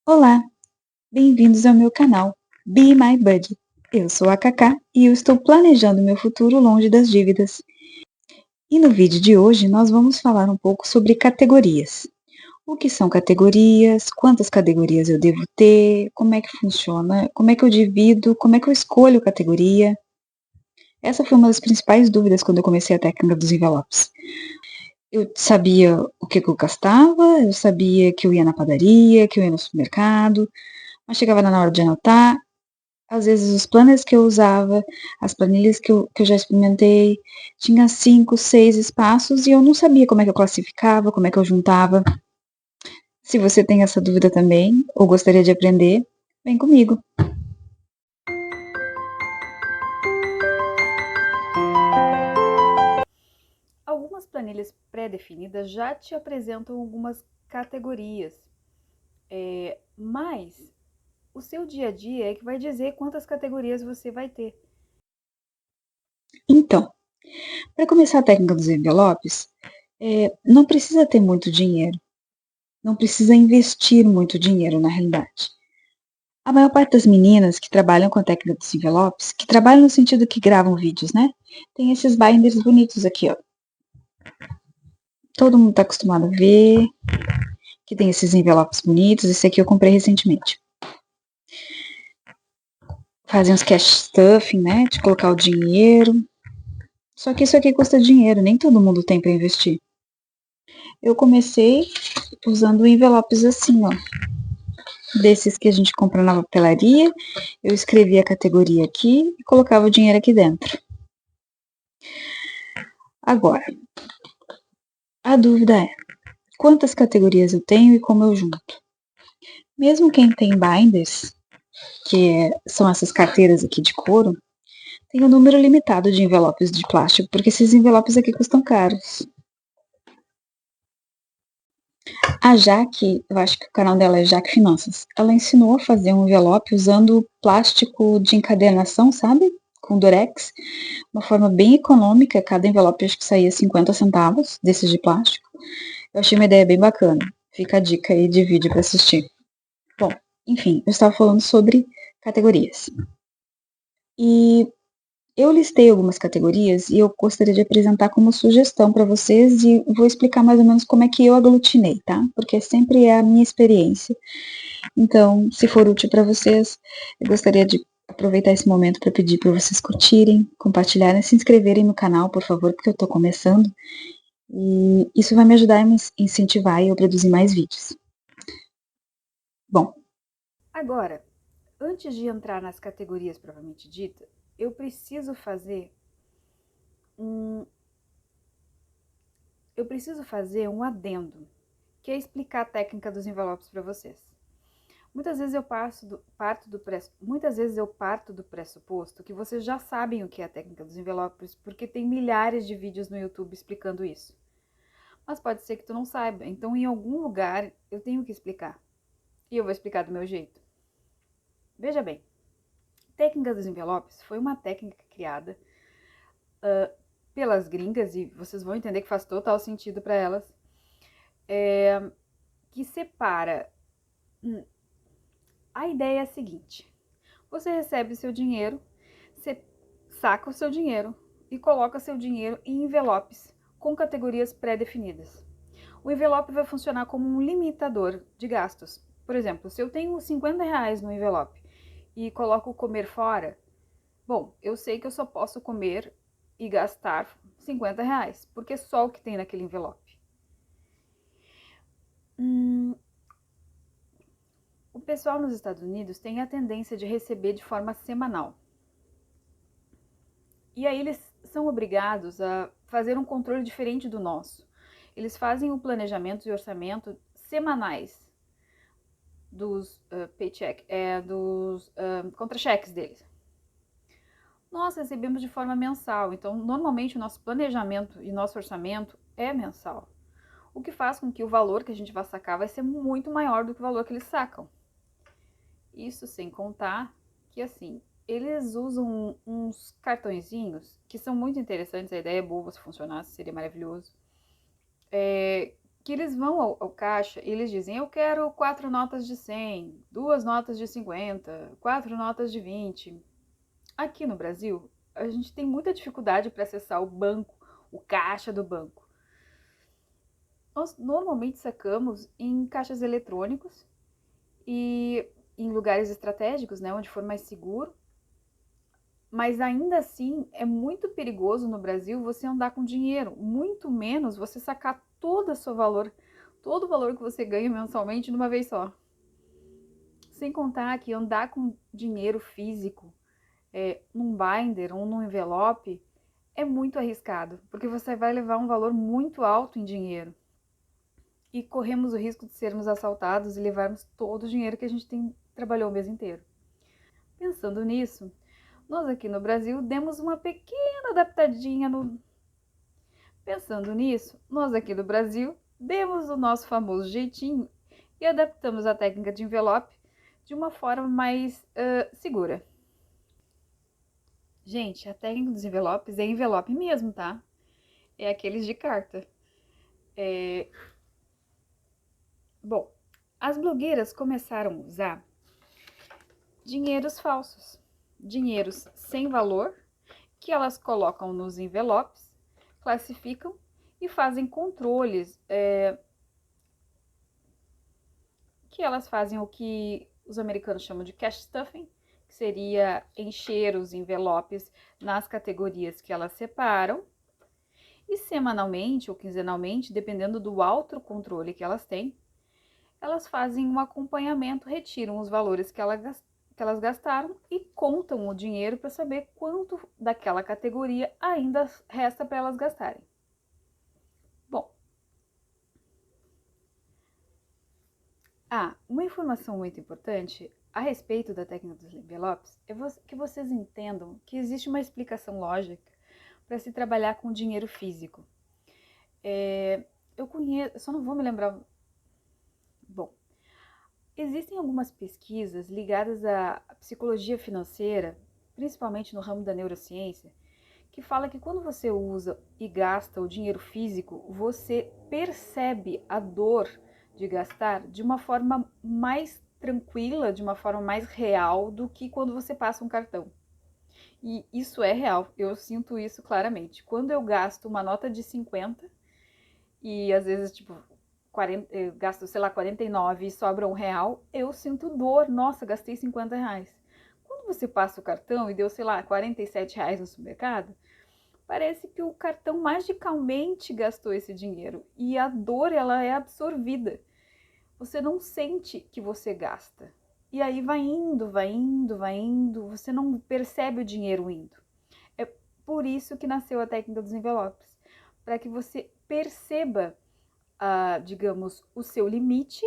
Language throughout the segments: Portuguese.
Olá, bem-vindos ao meu canal Be My Buddy. Eu sou a Cacá e eu estou planejando meu futuro longe das dívidas. E no vídeo de hoje nós vamos falar um pouco sobre categorias. O que são categorias, quantas categorias eu devo ter, como é que funciona, como é que eu divido, como é que eu escolho categoria. Essa foi uma das principais dúvidas quando eu comecei a técnica dos envelopes. Eu sabia o que eu gastava, eu sabia que eu ia na padaria, que eu ia no supermercado, mas chegava na hora de anotar. Às vezes os planners que eu usava, as planilhas que eu já experimentei, tinha 5, 6 espaços e eu não sabia como é que eu classificava, como é que eu juntava. Se você tem essa dúvida também, ou gostaria de aprender, vem comigo. Algumas planilhas pré-definidas já te apresentam algumas categorias, mas o seu dia a dia é que vai dizer quantas categorias você vai ter. Então, para começar a técnica dos envelopes, não precisa ter muito dinheiro, não precisa investir muito dinheiro na realidade. A maior parte das meninas que trabalham com a técnica dos envelopes, que trabalham no sentido que gravam vídeos, né? Tem esses binders bonitos aqui, ó. Todo mundo está acostumado a ver, que tem esses envelopes bonitos. Esse aqui eu comprei recentemente. Fazem uns cash stuffing, né? De colocar o dinheiro. Só que isso aqui custa dinheiro, nem todo mundo tem para investir. Eu comecei usando envelopes assim, ó. Desses que a gente compra na papelaria. Eu escrevia a categoria aqui e colocava o dinheiro aqui dentro. Agora, a dúvida é: quantas categorias eu tenho e como eu junto? Mesmo quem tem binders, são essas carteiras aqui de couro, tem um número limitado de envelopes de plástico, porque esses envelopes aqui custam caros. A Jaque, eu acho que o canal dela é Jaque Finanças, ela ensinou a fazer um envelope usando plástico de encadernação, sabe? Com durex, uma forma bem econômica, cada envelope acho que saía 50 centavos desses de plástico. Eu achei uma ideia bem bacana. Fica a dica aí de vídeo para assistir. Bom, enfim, eu estava falando sobre categorias. E eu listei algumas categorias e eu gostaria de apresentar como sugestão para vocês e vou explicar mais ou menos como é que eu aglutinei, tá? Porque sempre é a minha experiência. Então, se for útil para vocês, eu gostaria de aproveitar esse momento para pedir para vocês curtirem, compartilharem, se inscreverem no canal, por favor, porque eu estou começando. E isso vai me ajudar a me incentivar e eu produzir mais vídeos. Bom, Agora, antes de entrar nas categorias propriamente dita, um, eu preciso fazer um adendo, que é explicar a técnica dos envelopes para vocês. Muitas vezes eu parto do pressuposto que vocês já sabem o que é a técnica dos envelopes, porque tem milhares de vídeos no YouTube explicando isso. Mas pode ser que tu não saiba, então em algum lugar eu tenho que explicar. E eu vou explicar do meu jeito. Veja bem, a técnica dos envelopes foi uma técnica criada pelas gringas, e vocês vão entender que faz total sentido para elas, que separa. A ideia é a seguinte: você recebe seu dinheiro, você saca o seu dinheiro e coloca seu dinheiro em envelopes com categorias pré-definidas. O envelope vai funcionar como um limitador de gastos. Por exemplo, se eu tenho R$ 50 no envelope e coloco comer fora, bom, eu sei que eu só posso comer e gastar R$ 50, porque é só o que tem naquele envelope. O pessoal nos Estados Unidos tem a tendência de receber de forma semanal. E aí eles são obrigados a fazer um controle diferente do nosso. Eles fazem o planejamento e orçamento semanais dos contra-cheques deles. Nós recebemos de forma mensal, então normalmente o nosso planejamento e nosso orçamento é mensal. O que faz com que o valor que a gente vai sacar vai ser muito maior do que o valor que eles sacam. Isso sem contar que, assim, eles usam uns cartõezinhos que são muito interessantes. A ideia é boa se funcionasse, seria maravilhoso. que eles vão ao caixa e eles dizem, eu quero 4 notas de 100, 2 notas de 50, 4 notas de 20. Aqui no Brasil, a gente tem muita dificuldade para acessar o banco, o caixa do banco. Nós normalmente sacamos em caixas eletrônicos e em lugares estratégicos, né, onde for mais seguro. Mas ainda assim, é muito perigoso no Brasil você andar com dinheiro, muito menos você sacar todo o valor que você ganha mensalmente de uma vez só. Sem contar que andar com dinheiro físico, num binder ou num envelope, é muito arriscado, porque você vai levar um valor muito alto em dinheiro. E corremos o risco de sermos assaltados e levarmos todo o dinheiro que a gente trabalhou o mês inteiro. Pensando nisso, nós aqui no Brasil demos uma pequena adaptadinha no... Pensando nisso, nós aqui do Brasil demos o nosso famoso jeitinho e adaptamos a técnica de envelope de uma forma mais segura. Gente, a técnica dos envelopes é envelope mesmo, tá? É aqueles de carta. Bom, as blogueiras começaram a usar dinheiros falsos, dinheiros sem valor, que elas colocam nos envelopes, classificam e fazem controles, que elas fazem o que os americanos chamam de cash stuffing, que seria encher os envelopes nas categorias que elas separam, e semanalmente ou quinzenalmente, dependendo do autocontrole que elas têm, elas fazem um acompanhamento, retiram os valores que elas gastaram e contam o dinheiro para saber quanto daquela categoria ainda resta para elas gastarem. Bom, uma informação muito importante a respeito da técnica dos envelopes é que vocês entendam que existe uma explicação lógica para se trabalhar com dinheiro físico. Eu conheço, só não vou me lembrar. Bom, existem algumas pesquisas ligadas à psicologia financeira, principalmente no ramo da neurociência, que fala que quando você usa e gasta o dinheiro físico, você percebe a dor de gastar de uma forma mais tranquila, de uma forma mais real do que quando você passa um cartão. E isso é real, eu sinto isso claramente. Quando eu gasto uma nota de 50 e às vezes, tipo, 40, eu gasto, sei lá, 49 e sobra R$1, eu sinto dor. Nossa, gastei R$50. Quando você passa o cartão e deu, sei lá, R$47 no supermercado, parece que o cartão magicamente gastou esse dinheiro e a dor, ela é absorvida. Você não sente que você gasta. E aí vai indo, vai indo, vai indo, você não percebe o dinheiro indo. É por isso que nasceu a técnica dos envelopes, para que você perceba, digamos, o seu limite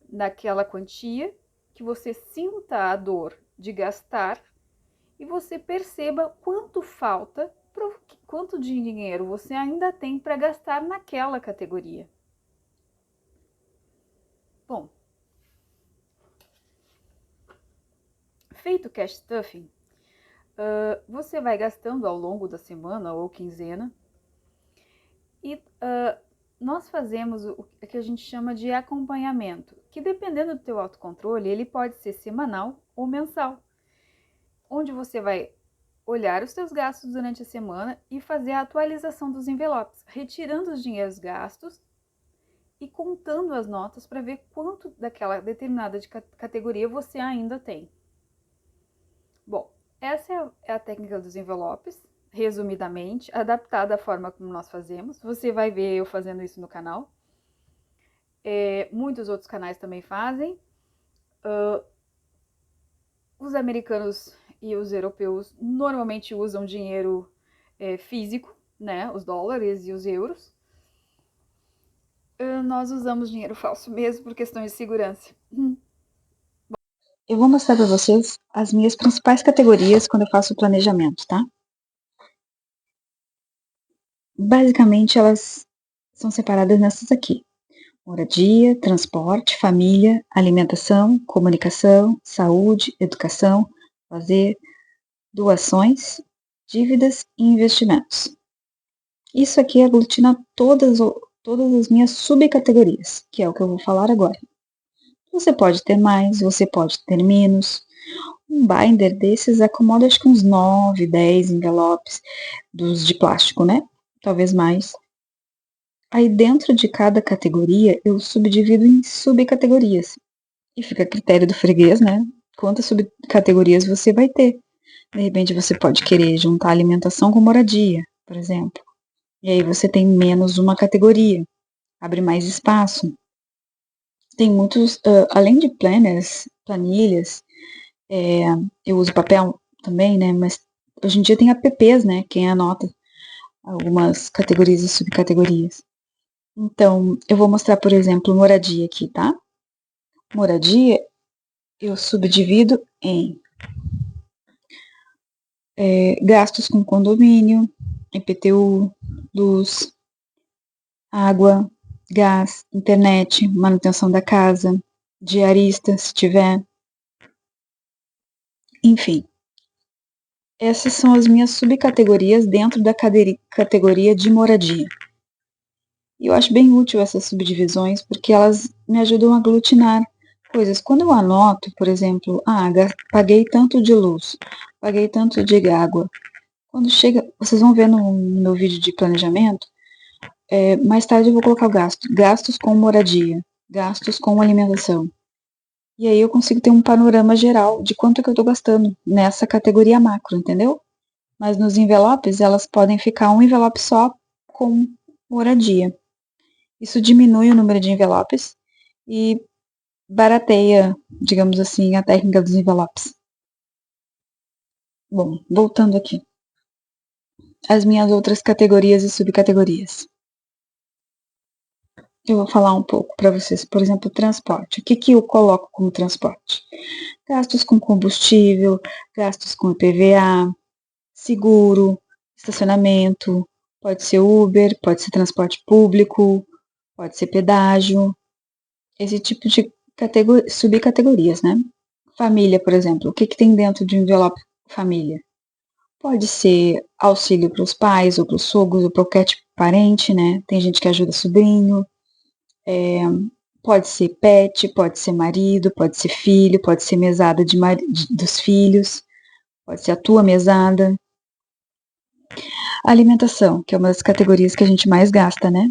naquela quantia, que você sinta a dor de gastar e você perceba quanto falta, quanto dinheiro você ainda tem para gastar naquela categoria. Bom, feito o cash stuffing, você vai gastando ao longo da semana ou quinzena e nós fazemos o que a gente chama de acompanhamento, que dependendo do teu autocontrole, ele pode ser semanal ou mensal, onde você vai olhar os seus gastos durante a semana e fazer a atualização dos envelopes, retirando os dinheiros gastos e contando as notas para ver quanto daquela determinada categoria você ainda tem. Bom, essa é a técnica dos envelopes, resumidamente, adaptada à forma como nós fazemos. Você vai ver eu fazendo isso no canal. Muitos outros canais também fazem. Os americanos e os europeus normalmente usam dinheiro físico, né? Os dólares e os euros. Nós usamos dinheiro falso mesmo por questões de segurança. Eu vou mostrar para vocês as minhas principais categorias quando eu faço o planejamento, tá? Basicamente, elas são separadas nessas aqui: moradia, transporte, família, alimentação, comunicação, saúde, educação, lazer, doações, dívidas e investimentos. Isso aqui aglutina todas as minhas subcategorias, que é o que eu vou falar agora. Você pode ter mais, você pode ter menos. Um binder desses acomoda acho que uns 9, 10 envelopes dos de plástico, né? Talvez mais. Aí dentro de cada categoria eu subdivido em subcategorias. E fica a critério do freguês, né? Quantas subcategorias você vai ter. De repente você pode querer juntar alimentação com moradia, por exemplo. E aí você tem menos uma categoria, abre mais espaço. Tem muitos, além de planners, planilhas, eu uso papel também, né? Mas hoje em dia tem apps, né? Quem anota algumas categorias e subcategorias. Então, eu vou mostrar, por exemplo, moradia aqui, tá? Moradia, eu subdivido em gastos com condomínio, IPTU, luz, água, gás, internet, manutenção da casa, diarista, se tiver. Enfim, essas são as minhas subcategorias dentro da categoria de moradia. E eu acho bem útil essas subdivisões porque elas me ajudam a aglutinar coisas. Quando eu anoto, por exemplo, paguei tanto de luz, paguei tanto de água. Quando chega, vocês vão ver no meu vídeo de planejamento, mais tarde eu vou colocar o gasto. Gastos com moradia, gastos com alimentação. E aí eu consigo ter um panorama geral de quanto que eu estou gastando nessa categoria macro, entendeu? Mas nos envelopes, elas podem ficar um envelope só com moradia. Isso diminui o número de envelopes e barateia, digamos assim, a técnica dos envelopes. Bom, voltando aqui. As minhas outras categorias e subcategorias. Eu vou falar um pouco para vocês, por exemplo, transporte. O que eu coloco como transporte? Gastos com combustível, gastos com IPVA, seguro, estacionamento, pode ser Uber, pode ser transporte público, pode ser pedágio, esse tipo de subcategorias, né? Família, por exemplo, o que tem dentro de um envelope família? Pode ser auxílio para os pais, ou para os sogros, ou para qualquer tipo de parente, né? Tem gente que ajuda sobrinho. Pode ser pet, pode ser marido, pode ser filho, pode ser mesada dos filhos, pode ser a tua mesada. Alimentação, que é uma das categorias que a gente mais gasta, né?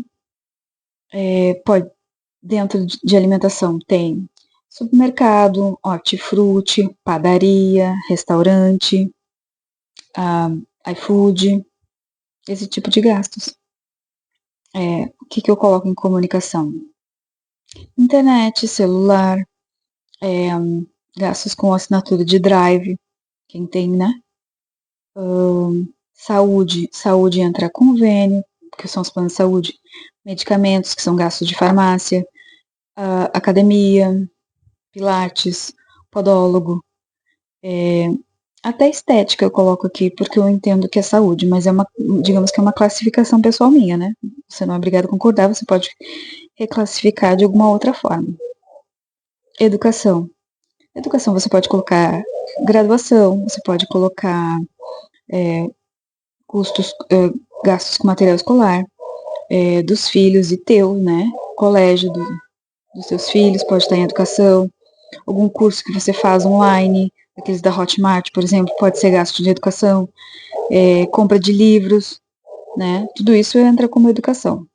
Dentro de alimentação tem supermercado, hortifruti, padaria, restaurante, iFood, esse tipo de gastos. O que eu coloco em comunicação? Internet, celular, gastos com assinatura de drive, quem tem, né? Saúde entra convênio, que são os planos de saúde, medicamentos, que são gastos de farmácia, academia, pilates, podólogo, até estética eu coloco aqui, porque eu entendo que é saúde, mas digamos que é uma classificação pessoal minha, né? Você não é obrigado a concordar, você pode reclassificar de alguma outra forma. Educação. Educação você pode colocar graduação, você pode colocar gastos com material escolar, dos filhos e teu, né? Colégio dos seus filhos, pode estar em educação, algum curso que você faz online, aqueles da Hotmart, por exemplo, pode ser gasto de educação, compra de livros, né? Tudo isso entra como educação.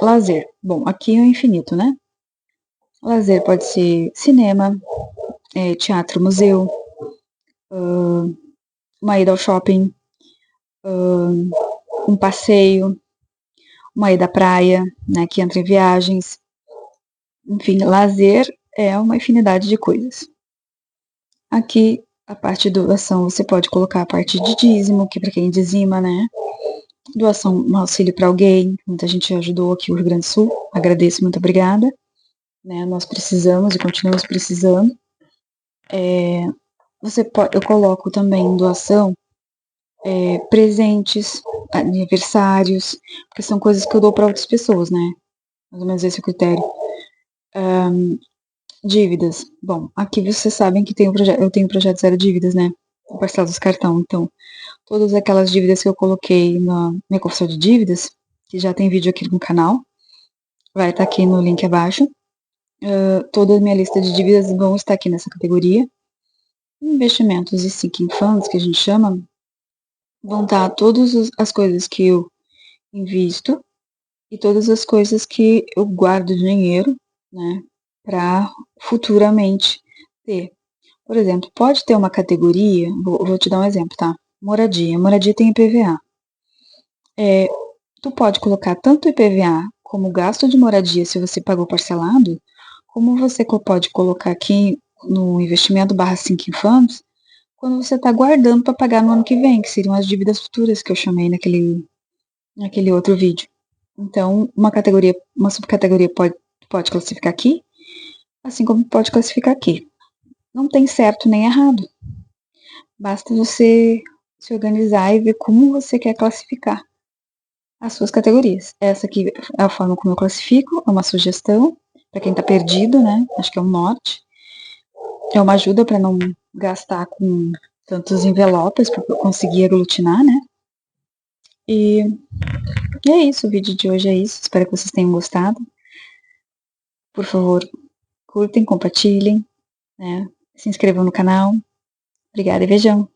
Lazer. Bom, aqui é o infinito, né? Lazer pode ser cinema, teatro, museu, uma ida ao shopping, um passeio, uma ida à praia, né? Que entra em viagens. Enfim, lazer é uma infinidade de coisas. Aqui, a parte de doação, você pode colocar a parte de dízimo, que é para quem dizima, né? Doação, um auxílio para alguém. Muita gente ajudou aqui o Rio Grande do Sul. Agradeço, muito obrigada. Né? Nós precisamos e continuamos precisando. Eu coloco também em doação presentes, aniversários, porque são coisas que eu dou para outras pessoas, né? Mais ou menos esse é o critério. Dívidas. Bom, aqui vocês sabem que eu tenho o projeto Zero Dívidas, né? O parcela dos cartão. Então, todas aquelas dívidas que eu coloquei na minha confissão de dívidas, que já tem vídeo aqui no canal, vai estar aqui no link abaixo. Toda a minha lista de dívidas vão estar aqui nessa categoria. Investimentos e sinking funds, que a gente chama, vão estar todas as coisas que eu invisto e todas as coisas que eu guardo dinheiro, né, para futuramente ter. Por exemplo, pode ter uma categoria, vou te dar um exemplo, tá? Moradia. Moradia tem IPVA. Tu pode colocar tanto IPVA como gasto de moradia se você pagou parcelado, como você pode colocar aqui no investimento / sinking funds, quando você está guardando para pagar no ano que vem, que seriam as dívidas futuras que eu chamei naquele outro vídeo. Então, uma subcategoria pode classificar aqui, assim como pode classificar aqui. Não tem certo nem errado. Basta você se organizar e ver como você quer classificar as suas categorias. Essa aqui é a forma como eu classifico, é uma sugestão para quem está perdido, né? Acho que é um norte. É uma ajuda para não gastar com tantos envelopes para conseguir aglutinar, né? E é isso, o vídeo de hoje é isso. Espero que vocês tenham gostado. Por favor, curtem, compartilhem, né? Se inscrevam no canal. Obrigada e beijão!